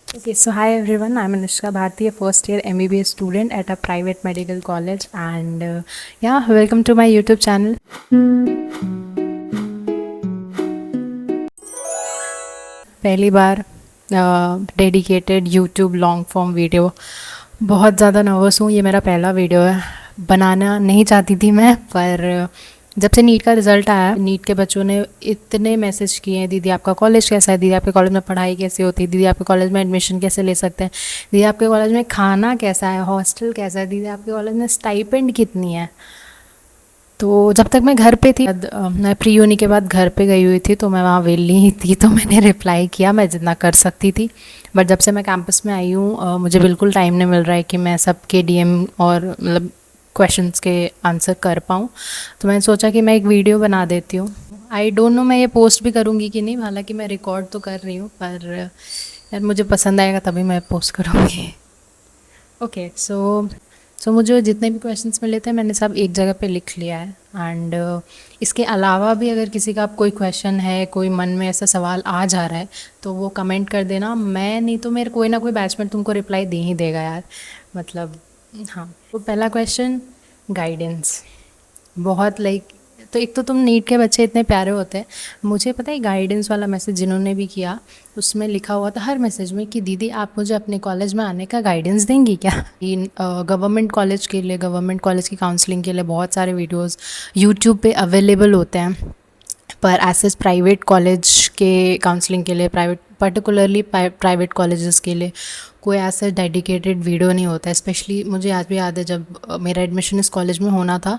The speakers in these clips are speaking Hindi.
Okay, so hi everyone. I'm Anushka Bharti, a first year MBBS student at a private medical college, and yeah, welcome to my YouTube channel. पहली बार dedicated YouTube long form video, बहुत ज़्यादा नर्वस हूँ। ये मेरा पहला वीडियो है। बनाना नहीं चाहती थी मैं, पर जब से नीट का रिज़ल्ट आया, नीट के बच्चों ने इतने मैसेज किए हैं, दीदी आपका कॉलेज कैसा है, दीदी आपके कॉलेज में पढ़ाई कैसी होती है, दीदी आपके कॉलेज में एडमिशन कैसे ले सकते हैं, दीदी आपके कॉलेज में खाना कैसा है, हॉस्टल कैसा है, दीदी आपके कॉलेज में स्टाइपेंड कितनी है। तो जब तक मैं घर पे थी, मैं प्री यूनी के बाद घर पे गई हुई थी, तो मैं वहाँ वेली ही थी, तो मैंने रिप्लाई किया मैं जितना कर सकती थी। बट जब से मैं कैंपस में आई हूँ, मुझे बिल्कुल टाइम नहीं मिल रहा है कि मैं सबके डीएम और मतलब क्वेश्चंस के आंसर कर पाऊँ। तो मैंने सोचा कि मैं एक वीडियो बना देती हूँ। आई डोंट नो मैं ये पोस्ट भी करूँगी कि नहीं, हालांकि मैं रिकॉर्ड तो कर रही हूँ, पर यार मुझे पसंद आएगा तभी मैं पोस्ट करूँगी। ओके, सो मुझे जितने भी क्वेश्चंस मिले थे मैंने सब एक जगह पे लिख लिया है। एंड इसके अलावा भी अगर किसी का कोई क्वेश्चन है, कोई मन में ऐसा सवाल आ जा रहा है, तो वो कमेंट कर देना। मैं नहीं तो मेरे कोई ना कोई बैचमेट तुमको रिप्लाई दे ही देगा यार, मतलब। हाँ, तो पहला क्वेश्चन, गाइडेंस। बहुत लाइक, तो एक तो तुम नीट के बच्चे इतने प्यारे होते हैं। मुझे पता है गाइडेंस वाला मैसेज जिन्होंने भी किया, उसमें लिखा हुआ था हर मैसेज में कि दीदी आप मुझे अपने कॉलेज में आने का गाइडेंस देंगी क्या। गवर्नमेंट कॉलेज के लिए, गवर्नमेंट कॉलेज की काउंसलिंग के लिए बहुत सारे वीडियोस यूट्यूब पे अवेलेबल होते हैं, पर एज प्राइवेट कॉलेज के काउंसलिंग के लिए, प्राइवेट पर्टिकुलरली प्राइवेट कॉलेजेस के लिए कोई ऐसा डेडिकेटेड वीडियो नहीं होता है। स्पेशली मुझे आज भी याद है जब मेरा एडमिशन इस कॉलेज में होना था,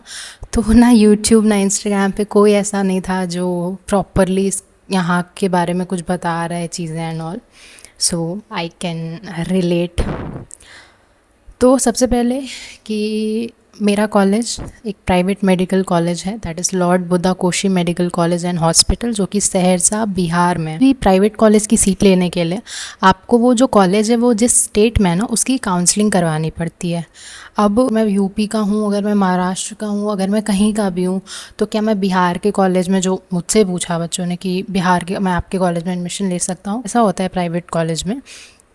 तो ना यूट्यूब ना इंस्टाग्राम पे कोई ऐसा नहीं था जो प्रॉपरली यहाँ के बारे में कुछ बता रहा है चीज़ें and all. So I can relate. तो सबसे पहले कि मेरा कॉलेज एक प्राइवेट मेडिकल कॉलेज है, that is Lord Buddha Koshi medical college and hospital, जो कि सहरसा बिहार में। भी प्राइवेट कॉलेज की सीट लेने के लिए आपको वो जो कॉलेज है वो जिस स्टेट में है ना, उसकी काउंसलिंग करवानी पड़ती है। अब मैं यूपी का हूँ, अगर मैं महाराष्ट्र का हूँ, अगर मैं कहीं का भी हूँ, तो क्या मैं बिहार के कॉलेज में, जो मुझसे पूछा बच्चों ने कि बिहार के मैं आपके कॉलेज में एडमिशन ले सकता हूँ, ऐसा होता है प्राइवेट कॉलेज में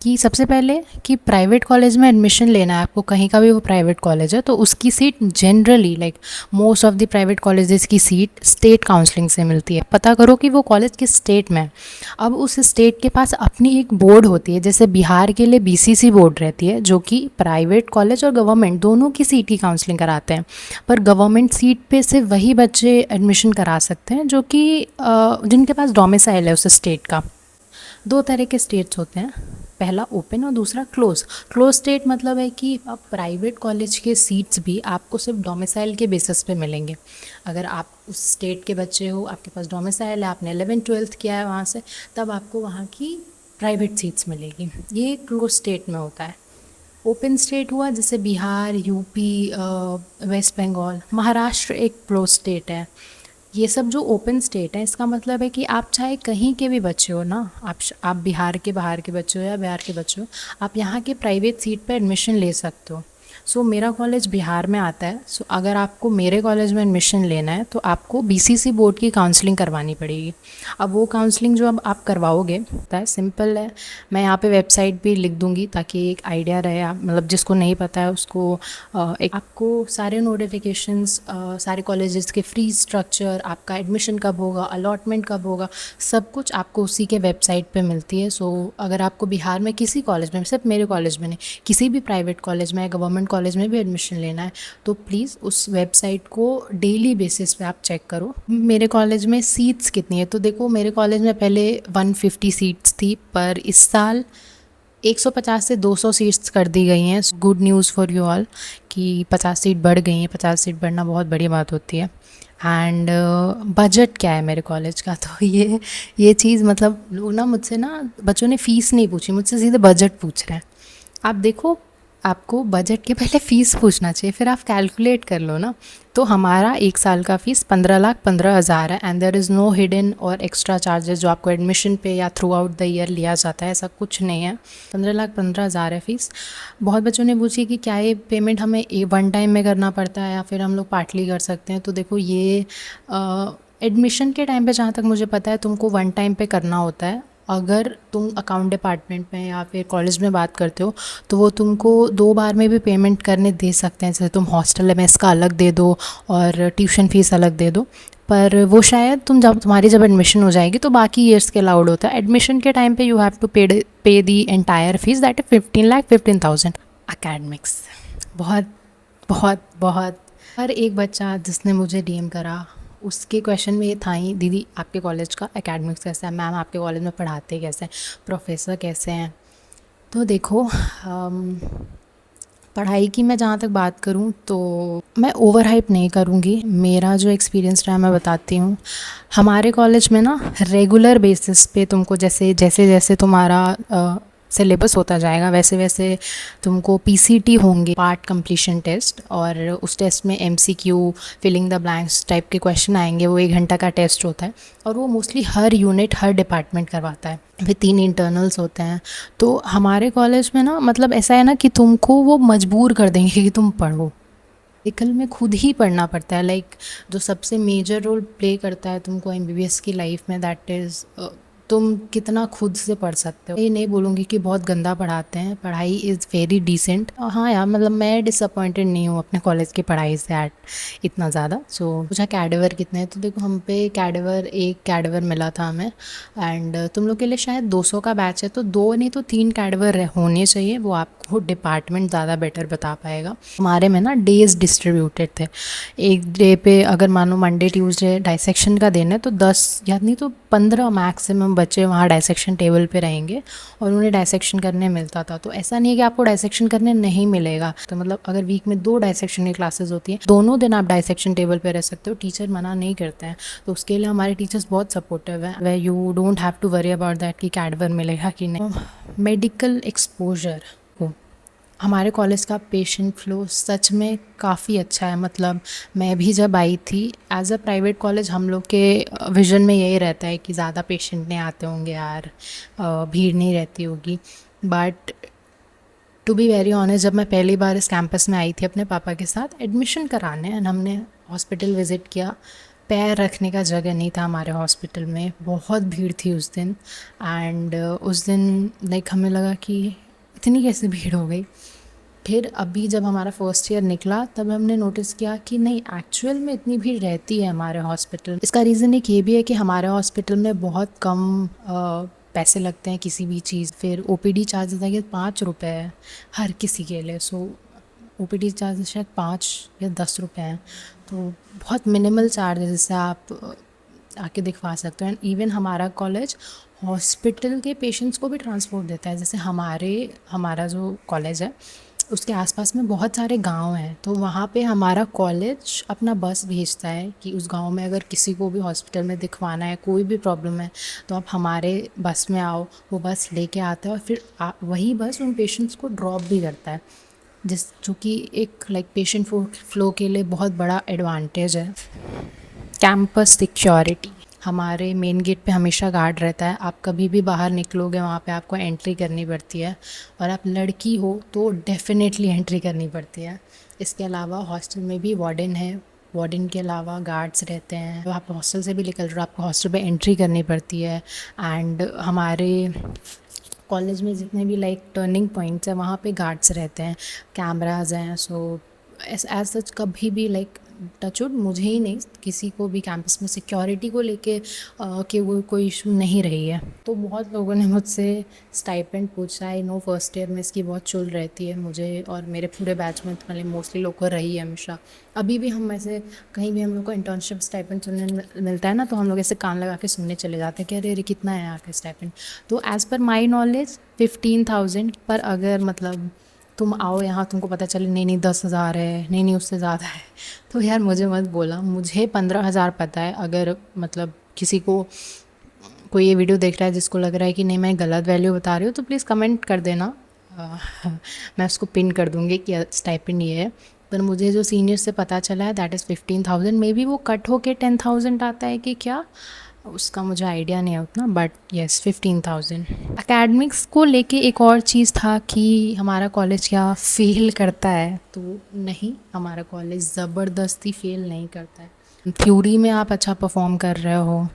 कि सबसे पहले कि प्राइवेट कॉलेज में एडमिशन लेना है आपको, कहीं का भी वो प्राइवेट कॉलेज है, तो उसकी seat generally like most of the private colleges की सीट स्टेट काउंसलिंग से मिलती है। पता करो कि वो कॉलेज किस स्टेट में है। अब उस स्टेट के पास अपनी एक बोर्ड होती है, जैसे बिहार के लिए बीसीसी बोर्ड रहती है, जो कि प्राइवेट कॉलेज और गवर्नमेंट दोनों की सीट की काउंसलिंग कराते हैं। पर गवर्नमेंट सीट पे सिर्फ वही बच्चे एडमिशन करा सकते हैं जो कि जिनके पास डोमिसाइल है उस स्टेट का। दो तरह के स्टेट्स होते हैं, पहला ओपन और दूसरा क्लोज। क्लोज स्टेट मतलब है कि अब प्राइवेट कॉलेज के सीट्स भी आपको सिर्फ डोमिसाइल के बेसिस पे मिलेंगे। अगर आप उस स्टेट के बच्चे हो, आपके पास डोमिसाइल है, आपने 11th-12th किया है वहाँ से, तब आपको वहाँ की प्राइवेट सीट्स मिलेगी। ये क्लोज स्टेट में होता है। ओपन स्टेट हुआ जैसे बिहार, यूपी, वेस्ट बंगाल, महाराष्ट्र एक क्लोज स्टेट है। ये सब जो ओपन स्टेट है, इसका मतलब है कि आप चाहे कहीं के भी बच्चे हो ना, आप बिहार के बाहर के बच्चे हो या बिहार के बच्चे हो, आप यहाँ के प्राइवेट सीट पे एडमिशन ले सकते हो। सो मेरा कॉलेज बिहार में आता है। सो अगर आपको मेरे कॉलेज में एडमिशन लेना है तो आपको बीसीसी बोर्ड की काउंसलिंग करवानी पड़ेगी। अब वो काउंसलिंग जो अब आप करवाओगे, पता है सिंपल है। मैं यहाँ पे वेबसाइट भी लिख दूँगी ताकि एक आइडिया रहे, आप मतलब जिसको नहीं पता है उसको एक आपको सारे नोटिफिकेशंस, सारे कॉलेजेस के फ्री स्ट्रक्चर, आपका एडमिशन कब होगा, अलॉटमेंट कब होगा, सब कुछ आपको उसी के वेबसाइट पे मिलती है। सो अगर आपको बिहार में किसी कॉलेज में, सिर्फ मेरे कॉलेज में नहीं, किसी भी प्राइवेट कॉलेज में, गवर्नमेंट कॉलेज में भी एडमिशन लेना है, तो प्लीज़ उस वेबसाइट को डेली बेसिस पे आप चेक करो मेरे कॉलेज में सीट्स कितनी है। तो देखो मेरे कॉलेज में पहले 150 सीट्स थी, पर इस साल 150 से 200 सीट्स कर दी गई हैं। Good news for you all कि 50 सीट बढ़ गई हैं। 50 सीट बढ़ना बहुत बड़ी बात होती है। एंड बजट क्या है मेरे कॉलेज का, तो ये चीज़ मतलब लोग ना मुझसे, ना बच्चों ने फ़ीस नहीं पूछी मुझसे, सीधे बजट पूछ रहे हैं। आप देखो, आपको बजट के पहले फ़ीस पूछना चाहिए, फिर आप कैलकुलेट कर लो ना। तो हमारा एक साल का फ़ीस 15,15,000 है, and there is no hidden और एक्स्ट्रा चार्जेस जो आपको एडमिशन पे या थ्रू आउट द ईयर लिया जाता है, ऐसा कुछ नहीं है। 15,15,000 है फ़ीस। बहुत बच्चों ने पूछी कि क्या ये पेमेंट हमें वन टाइम में करना पड़ता है या फिर हम लोग पार्टली कर सकते हैं। तो देखो ये एडमिशन के टाइम पे जहाँ तक मुझे पता है तुमको वन टाइम पे करना होता है, अगर तुम अकाउंट डिपार्टमेंट में या फिर कॉलेज में बात करते हो तो वो तुमको 2 बार में भी पेमेंट करने दे सकते हैं, जैसे तुम हॉस्टल मेस का अलग दे दो और ट्यूशन फ़ीस अलग दे दो। पर वो शायद जब एडमिशन हो जाएगी तो बाकी ईयर्स के अलाउड होता है। एडमिशन के टाइम पे यू हैव टू पे the entire fees, that is 15,15,000 academics. बहुत बहुत बहुत। हर एक बच्चा जिसने मुझे डीएम करा उसके क्वेश्चन में ये था ही, दीदी आपके कॉलेज का एकेडमिक्स कैसा है, मैम आपके कॉलेज में पढ़ाते कैसे हैं, प्रोफेसर कैसे हैं। तो देखो पढ़ाई की मैं जहाँ तक बात करूँ तो मैं ओवर हाइप नहीं करूँगी। मेरा जो एक्सपीरियंस रहा मैं बताती हूँ। हमारे कॉलेज में ना रेगुलर बेसिस पे तुमको जैसे जैसे जैसे तुम्हारा सिलेबस होता जाएगा वैसे वैसे तुमको पीसीटी होंगे, पार्ट कंप्लीशन टेस्ट, और उस टेस्ट में MCQ, filling the blanks type के क्वेश्चन आएंगे। वो 1 घंटा का टेस्ट होता है और वो मोस्टली हर यूनिट हर डिपार्टमेंट करवाता है। फिर 3 इंटरनल्स होते हैं। तो हमारे कॉलेज में ना मतलब ऐसा है ना कि तुमको वो मजबूर कर देंगे कि तुम पढ़ो। प्रैक्टिकल में खुद ही पढ़ना पड़ता है। लाइक जो सबसे मेजर रोल प्ले करता है तुमको एमबीबीएस की लाइफ में, दैट इज़ तुम कितना खुद से पढ़ सकते हो। ये नहीं बोलूँगी कि बहुत गंदा पढ़ाते हैं, पढ़ाई इज़ वेरी डिसेंट। हाँ यार, मतलब मैं डिसअपॉइंटेड नहीं हूँ अपने कॉलेज की पढ़ाई से इतना ज़्यादा। सो पूछा कैडवर कितने हैं, तो देखो हम पे एक कैडवर मिला था हमें। एंड तुम लोग के लिए शायद 200 का बैच है तो 2 नहीं तो 3 कैडवर होने चाहिए। वो आपको डिपार्टमेंट ज़्यादा बेटर बता पाएगा। हमारे में ना डेज डिस्ट्रीब्यूटेड थे। एक डे पे अगर मानो मंडे ट्यूसडे डाइसेक्शन का दिन है तो 10 या नहीं तो 15 मैक्सिमम बच्चे वहाँ डाइसेक्शन टेबल पे रहेंगे और उन्हें डाइसेक्शन करने मिलता था। तो ऐसा नहीं है कि आपको डाइसेक्शन करने नहीं मिलेगा। तो मतलब अगर वीक में 2 डाइसेक्शन की क्लासेस होती हैं, दोनों दिन आप डाइसेक्शन टेबल पे रह सकते हो, टीचर मना नहीं करते हैं। तो उसके लिए हमारे टीचर्स बहुत सपोर्टिव है। Way you don't have to worry about that कि कैडवर मिलेगा कि नहीं। मेडिकल एक्सपोजर, हमारे कॉलेज का पेशेंट फ्लो सच में काफ़ी अच्छा है। मतलब मैं भी जब आई थी एज अ प्राइवेट कॉलेज, हम लोग के विज़न में यही रहता है कि ज़्यादा पेशेंट नहीं आते होंगे यार, भीड़ नहीं रहती होगी। But to be very honest, जब मैं पहली बार इस कैंपस में आई थी अपने पापा के साथ एडमिशन कराने एंड हमने हॉस्पिटल विज़िट किया, पैर रखने का जगह नहीं था हमारे हॉस्पिटल में। बहुत भीड़ थी उस दिन। एंड उस दिन लाइक हमें लगा कि इतनी कैसे भीड़ हो गई। फिर अभी जब हमारा फर्स्ट ईयर निकला तब हमने नोटिस किया कि नहीं, एक्चुअल में इतनी भीड़ रहती है हमारे हॉस्पिटल। इसका रीज़न एक ये भी है कि हमारे हॉस्पिटल में बहुत कम पैसे लगते हैं किसी भी चीज़। फिर ओपीडी चार्जेस है कि 5 रुपये है हर किसी के लिए। सो ओपीडी चार्जेस शायद 5 या 10 रुपये हैं। तो बहुत मिनिमल चार्ज है जिससे आप आके दिखवा सकते हो। एंड इवन हमारा कॉलेज हॉस्पिटल के पेशेंट्स को भी ट्रांसपोर्ट देता है। जैसे हमारा जो कॉलेज है उसके आसपास में बहुत सारे गांव हैं, तो वहाँ पे हमारा कॉलेज अपना बस भेजता है कि उस गांव में अगर किसी को भी हॉस्पिटल में दिखवाना है, कोई भी प्रॉब्लम है, तो आप हमारे बस में आओ। वो बस लेके आता है और फिर वही बस उन पेशेंट्स को ड्रॉप भी करता है, जो कि एक लाइक पेशेंट फ्लो के लिए बहुत बड़ा एडवांटेज है। कैंपस सिक्योरिटी, हमारे मेन गेट पे हमेशा गार्ड रहता है। आप कभी भी बाहर निकलोगे वहाँ पे आपको एंट्री करनी पड़ती है, और आप लड़की हो तो डेफिनेटली एंट्री करनी पड़ती है। इसके अलावा हॉस्टल में भी वार्डन है, वार्डन के अलावा गार्ड्स रहते हैं। तो आप हॉस्टल से भी निकल रहे हो, आपको हॉस्टल पे एंट्री करनी पड़ती है। एंड हमारे कॉलेज में जितने भी लाइक टर्निंग पॉइंट्स हैं वहाँ पे गार्ड्स रहते हैं, कैमराज हैं। सो एज सच कभी भी लाइक टचवुड मुझे ही नहीं, किसी को भी कैंपस में सिक्योरिटी को लेके कि वो कोई इशू नहीं रही है। तो बहुत लोगों ने मुझसे स्टाइपेंड पूछा। आई नो फर्स्ट ईयर में इसकी बहुत चुल रहती है मुझे और मेरे पूरे बैच में, मतलब मोस्टली लोग को रही है हमेशा। अभी भी हम ऐसे कहीं भी हम लोग को इंटर्नशिप स्टाइपेंड सुनने मिलता है ना, तो हम लोग ऐसे कान लगा के सुनने चले जाते हैं कि अरे कितना है यहाँ का स्टाइपेंड। तो एज़ पर माई नॉलेज 15,000। पर अगर मतलब तुम आओ यहाँ तुमको पता चले नहीं 10,000 है, नहीं उससे ज़्यादा है, तो यार मुझे मत बोला। मुझे 15,000 पता है। अगर मतलब किसी को कोई ये वीडियो देख रहा है जिसको लग रहा है कि नहीं मैं गलत वैल्यू बता रही हूँ, तो प्लीज़ कमेंट कर देना। मैं उसको पिन कर दूँगी कि स्टाइपेंड ये है। पर मुझे जो सीनियर से पता चला है दैट इज़ 15,000। मे बी वो कट होके 10,000 आता है कि क्या, उसका मुझे आइडिया नहीं है उतना, बट येस 15,000। एकेडमिक्स को लेके एक और चीज़ था कि हमारा कॉलेज क्या फेल करता है, तो नहीं, हमारा कॉलेज ज़बरदस्ती फेल नहीं करता है। थ्योरी में आप अच्छा परफॉर्म कर रहे हो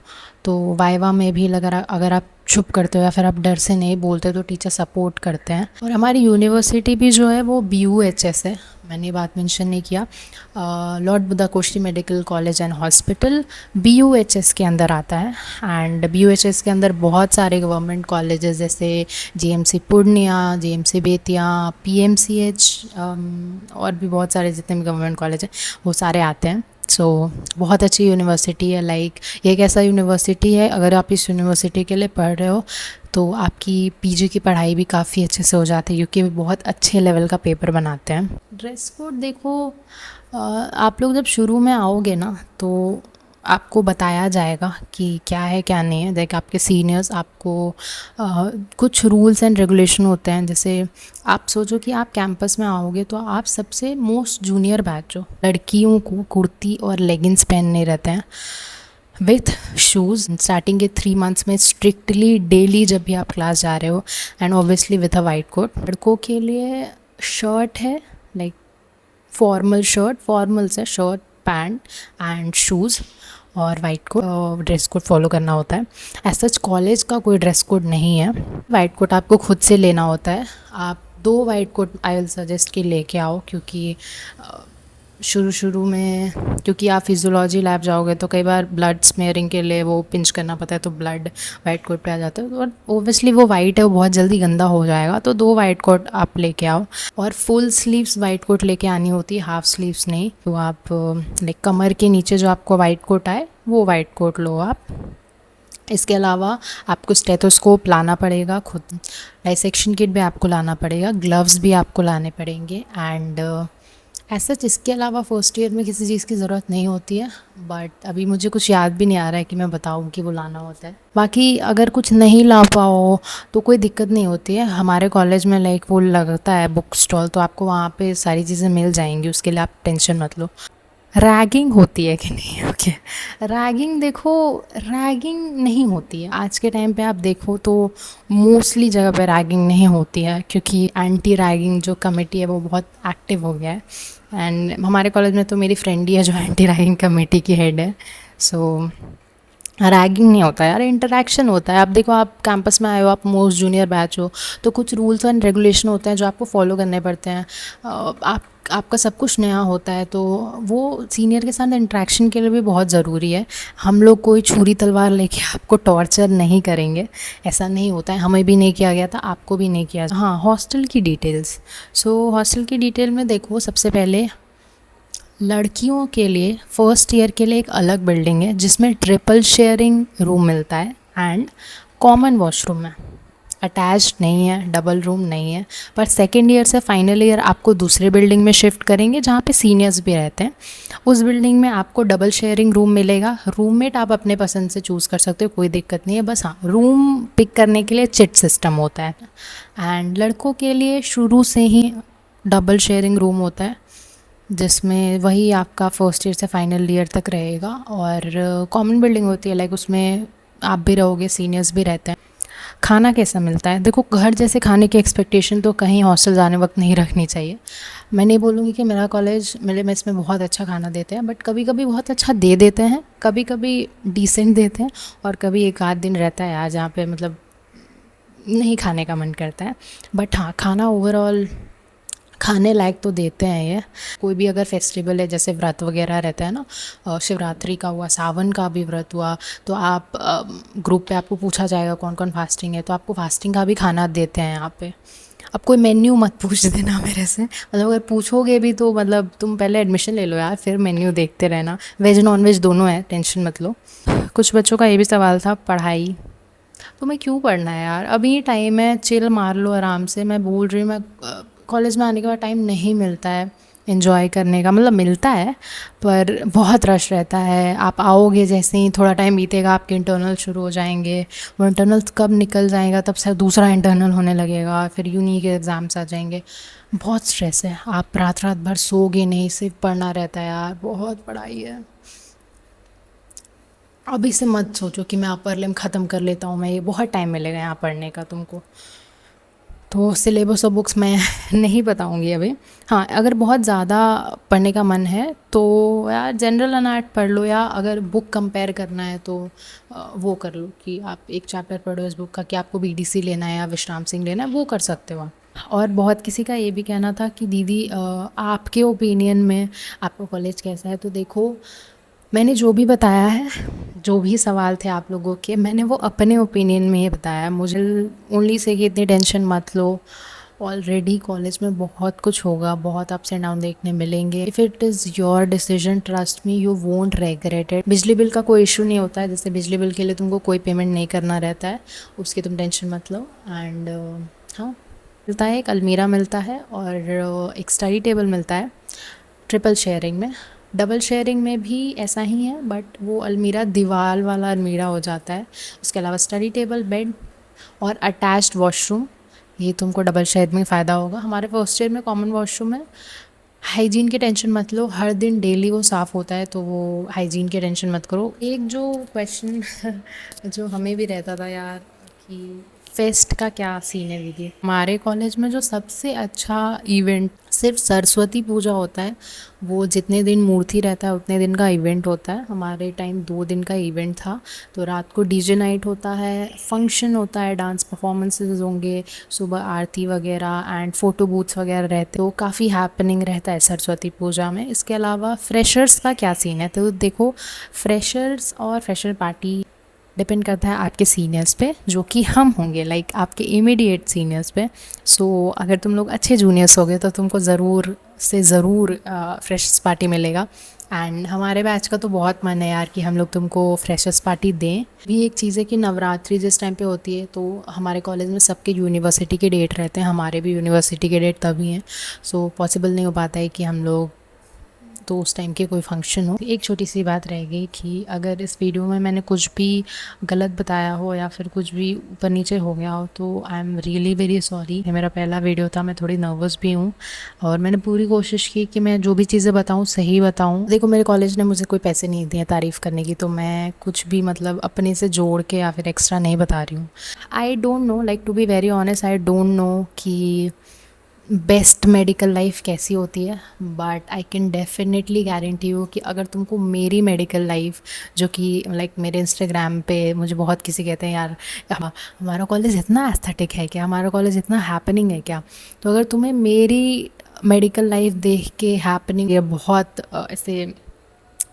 तो वाइवा में भी अगर आप चुप करते हो या फिर आप डर से नहीं बोलते तो टीचर सपोर्ट करते हैं। और हमारी यूनिवर्सिटी भी जो है वो BUHS है, मैंने ये बात मेंशन नहीं किया, Lord Buddha Koshi medical college and hospital BUHS के अंदर आता है। एंड BUHS के अंदर बहुत सारे गवर्नमेंट कॉलेजेस जैसे GMC Purnia, GMC Bettiah, PMCH और भी बहुत सारे जितने भी गवर्नमेंट कॉलेज हैं वो सारे आते हैं। सो बहुत अच्छी यूनिवर्सिटी है। लाइक ये एक ऐसा यूनिवर्सिटी है, अगर आप इस यूनिवर्सिटी के लिए पढ़ रहे हो तो आपकी PG की पढ़ाई भी काफ़ी अच्छे से हो जाती है, क्योंकि बहुत अच्छे लेवल का पेपर बनाते हैं। ड्रेस कोड देखो, आप लोग जब शुरू में आओगे ना तो आपको बताया जाएगा कि क्या है क्या नहीं है। देख आपके सीनियर्स आपको कुछ रूल्स एंड रेगुलेशन होते हैं। जैसे आप सोचो कि आप कैंपस में आओगे तो आप सबसे मोस्ट जूनियर बैच हो। लड़कियों को कुर्ती और लेगिंग्स पहनने रहते हैं विथ शूज़ स्टार्टिंग के 3 मंथ्स में स्ट्रिक्टली डेली जब भी आप क्लास जा रहे हो, and obviously with a white coat. लड़कों के लिए शर्ट है, लाइक फॉर्मल शर्ट, फॉर्मल्स है, शर्ट पैंट एंड शूज़ और white coat dress code follow करना होता है। एज सच कॉलेज का कोई ड्रेस कोड नहीं है। वाइट कोट आपको खुद से लेना होता है। आप 2 white coat I will suggest कि लेके आओ, क्योंकि शुरू में क्योंकि आप फिजियोलॉजी लैब जाओगे तो कई बार ब्लड स्मेयरिंग के लिए वो पिंच करना पड़ता है, तो ब्लड वाइट कोट पे आ जाता है। और ओबियसली वो वाइट है, वो बहुत जल्दी गंदा हो जाएगा, तो 2 वाइट कोट आप लेके आओ। और फुल स्लीव्स वाइट कोट लेके आनी होती है, हाफ स्लीव्स नहीं। तो आप लाइक कमर के नीचे जो आपको वाइट कोट आए वो वाइट कोट लो आप। इसके अलावा आपको स्टेथोस्कोप लाना पड़ेगा खुद, डाइसेक्शन किट भी आपको लाना पड़ेगा, ग्लव्स भी आपको लाने पड़ेंगे। एंड ऐसा इसके अलावा फर्स्ट ईयर में किसी चीज़ की ज़रूरत नहीं होती है, बट अभी मुझे कुछ याद भी नहीं आ रहा है कि मैं बताऊँ कि वो लाना होता है। बाकी अगर कुछ नहीं ला पाओ तो कोई दिक्कत नहीं होती है। हमारे कॉलेज में लाइक वो लगता है बुक स्टॉल, तो आपको वहाँ पे सारी चीज़ें मिल जाएंगी, उसके लिए आप टेंशन मत लो। रैगिंग होती है कि नहीं? ओके, रैगिंग देखो, रैगिंग नहीं होती है आज के टाइम पे। आप देखो तो मोस्टली जगह पे रैगिंग नहीं होती है, क्योंकि एंटी रैगिंग जो कमेटी है वो बहुत एक्टिव हो गया है। एंड हमारे कॉलेज में तो मेरी फ्रेंड ही है जो एंटी रैगिंग कमेटी की हेड है। सो रैगिंग नहीं होता है यार, इंटरेक्शन होता है। आप देखो, आप कैंपस में आए हो, आप मोस्ट जूनियर बैच हो, तो कुछ रूल्स एंड रेगुलेशन होते हैं जो आपको फॉलो करने पड़ते हैं। आपका सब कुछ नया होता है, तो वो सीनियर के साथ इंटरेक्शन के लिए भी बहुत ज़रूरी है। हम लोग कोई छुरी तलवार लेके आपको टॉर्चर नहीं करेंगे, ऐसा नहीं होता है। हमें भी नहीं किया गया था, आपको भी नहीं किया। हाँ, हॉस्टल की डिटेल्स। सो हॉस्टल की डिटेल में देखो, सबसे पहले लड़कियों के लिए फर्स्ट ईयर के लिए एक अलग बिल्डिंग है जिसमें ट्रिपल शेयरिंग रूम मिलता है एंड कॉमन वॉशरूम है। अटैच्ड नहीं है, डबल रूम नहीं है। पर सेकेंड ईयर से फाइनल ईयर आपको दूसरे बिल्डिंग में शिफ्ट करेंगे जहाँ पे सीनियर्स भी रहते हैं। उस बिल्डिंग में आपको डबल शेयरिंग रूम मिलेगा। रूममेट आप अपने पसंद से चूज़ कर सकते हो, कोई दिक्कत नहीं है। बस हाँ, रूम पिक करने के लिए चिट सिस्टम होता है। एंड लड़कों के लिए शुरू से ही डबल शेयरिंग रूम होता है, जिसमें वही आपका फर्स्ट ईयर से फाइनल ईयर तक रहेगा। और कॉमन बिल्डिंग होती है, लाइक उसमें आप भी रहोगे, सीनियर्स भी रहते हैं। खाना कैसा मिलता है? देखो, घर जैसे खाने की एक्सपेक्टेशन तो कहीं हॉस्टल जाने वक्त नहीं रखनी चाहिए। मैं नहीं बोलूँगी कि मेरा कॉलेज मेरे मेस में बहुत अच्छा खाना देते हैं, बट कभी कभी बहुत अच्छा दे देते हैं, कभी कभी डिसेंट देते हैं, और कभी एक आध दिन रहता है यार जहाँ पे मतलब नहीं खाने का मन करता है। बट हाँ, खाना ओवरऑल खाने लायक तो देते हैं ये। कोई भी अगर फेस्टिवल है, जैसे व्रत वगैरह रहता है ना, शिवरात्रि का हुआ, सावन का भी व्रत हुआ, तो आप ग्रुप पे आपको पूछा जाएगा कौन कौन फास्टिंग है, तो आपको फास्टिंग का भी खाना देते हैं यहाँ पे। अब कोई मेन्यू मत पूछ देना मेरे से, मतलब अगर पूछोगे भी तो मतलब तुम पहले एडमिशन ले लो यार, फिर मेन्यू देखते रहना। वेज नॉन वेज दोनों है, टेंशन मत लो। कुछ बच्चों का ये भी सवाल था, पढ़ाई तो मैं क्यों पढ़ना है यार, अभी टाइम है, चिल मार लो आराम से। मैं बोल रही हूँ, मैं कॉलेज में आने के बाद टाइम नहीं मिलता है एंजॉय करने का, मतलब मिलता है पर बहुत रश रहता है। आप आओगे, जैसे ही थोड़ा टाइम बीतेगा आपके इंटरनल शुरू हो जाएंगे, वो इंटरनल्स कब निकल जाएगा तब से दूसरा इंटरनल होने लगेगा, फिर यूनी के एग्ज़ाम्स आ जाएंगे। बहुत स्ट्रेस है, आप रात रात भर सोगे नहीं, सिर्फ पढ़ना रहता है यार, बहुत पढ़ाई है। अभी से मत सोचो कि मैं अपर लिम ख़त्म कर लेता हूँ, मैं ये बहुत टाइम मिलेगा यहाँ पढ़ने का तुमको। तो सिलेबस और बुक्स मैं नहीं बताऊंगी अभी। हाँ, अगर बहुत ज़्यादा पढ़ने का मन है तो यार जनरल एनाट पढ़ लो, या अगर बुक कंपेयर करना है तो वो कर लो कि आप एक चैप्टर पढ़ो इस बुक का कि आपको बीडीसी लेना है या विश्राम सिंह लेना है, वो कर सकते हो आप। और बहुत किसी का ये भी कहना था कि दीदी आपके ओपिनियन में आपका कॉलेज कैसा है। तो देखो, मैंने जो भी बताया है, जो भी सवाल थे आप लोगों के, मैंने वो अपने ओपिनियन में ही बताया है। मुझे ओनली से कि इतनी टेंशन मत लो, ऑलरेडी कॉलेज में बहुत कुछ होगा, बहुत अप्स एंड डाउन देखने मिलेंगे। If it is your decision, trust me, you won't regret it. बिजली बिल का कोई इशू नहीं होता है, जैसे बिजली बिल के लिए तुमको कोई पेमेंट नहीं करना रहता है, उसकी तुम टेंशन मत लो। एंड हाँ, मिलता है, एक अलमीरा मिलता है और एक स्टडी टेबल मिलता है ट्रिपल शेयरिंग में। डबल शेयरिंग में भी ऐसा ही है, बट वो अलमीरा दीवार वाला अलमीरा हो जाता है। उसके अलावा स्टडी टेबल, बेड और अटैच्ड वॉशरूम, ये तुमको डबल शेयर में फ़ायदा होगा। हमारे फर्स्ट ईयर में कॉमन वॉशरूम है। हाइजीन की टेंशन मत लो, हर दिन डेली वो साफ़ होता है, तो वो हाइजीन की टेंशन मत करो। एक जो क्वेश्चन जो हमें भी रहता था यार कि फेस्ट का क्या सीन है दीदी। हमारे कॉलेज में जो सबसे अच्छा इवेंट सिर्फ सरस्वती पूजा होता है। वो जितने दिन मूर्ति रहता है उतने दिन का इवेंट होता है। हमारे टाइम 2 दिन का इवेंट था। तो रात को डीजे नाइट होता है, फंक्शन होता है, डांस परफॉर्मेंसेस होंगे, सुबह आरती वगैरह एंड फ़ोटो बूथ्स वगैरह रहते, तो काफ़ी हैपनिंग रहता है सरस्वती पूजा में। इसके अलावा फ्रेशर्स का क्या सीन है, तो देखो, फ्रेशर्स और फ्रेशर पार्टी डिपेंड करता है आपके सीनियर्स पे, जो कि हम होंगे, लाइक आपके इमीडिएट सीनियर्स पे। सो अगर तुम लोग अच्छे जूनियर्स होगे तो तुमको ज़रूर से ज़रूर फ्रेशर्स पार्टी मिलेगा। एंड हमारे बैच का तो बहुत मन है यार कि हम लोग तुमको फ्रेशर्स पार्टी दें। भी एक चीज़ है कि नवरात्रि जिस टाइम पे होती है, तो हमारे कॉलेज में सबके यूनिवर्सिटी के डेट रहते हैं, हमारे भी यूनिवर्सिटी के डेट तभी हैं। सो पॉसिबल नहीं हो पाता है कि हम लोग तो उस टाइम के कोई फंक्शन हो। एक छोटी सी बात रह गई कि अगर इस वीडियो में मैंने कुछ भी गलत बताया हो या फिर कुछ भी ऊपर नीचे हो गया हो तो I am really very sorry. ये मेरा पहला वीडियो था, मैं थोड़ी नर्वस भी हूँ और मैंने पूरी कोशिश की कि मैं जो भी चीज़ें बताऊँ सही बताऊँ। देखो, मेरे कॉलेज ने मुझे कोई पैसे नहीं दिए तारीफ़ करने की, तो मैं कुछ भी मतलब अपने से जोड़ के या फिर एक्स्ट्रा नहीं बता रही हूँ। I don't know, like to be very honest, I don't know कि बेस्ट मेडिकल लाइफ कैसी होती है, but I can definitely guarantee you कि अगर तुमको मेरी मेडिकल लाइफ, जो कि लाइक मेरे इंस्टाग्राम पे मुझे बहुत किसी कहते हैं यार हमारा कॉलेज इतना एस्थेटिक है क्या, हमारा कॉलेज इतना हैपनिंग है क्या, तो अगर तुम्हें मेरी मेडिकल लाइफ देख के हैपनिंग ये बहुत ऐसे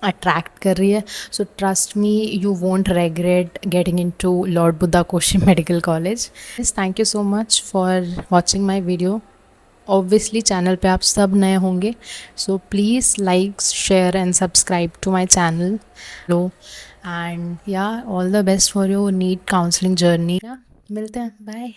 अट्रैक्ट कर रही है, so trust me, you won't regret getting into Lord Buddha Koshi medical college. Thank you so much for watching my video. Obviously channel पे आप सब नए होंगे, so please like, share and subscribe to my channel. लो and yeah all the best for your NEET counselling journey. मिलते हैं, बाय।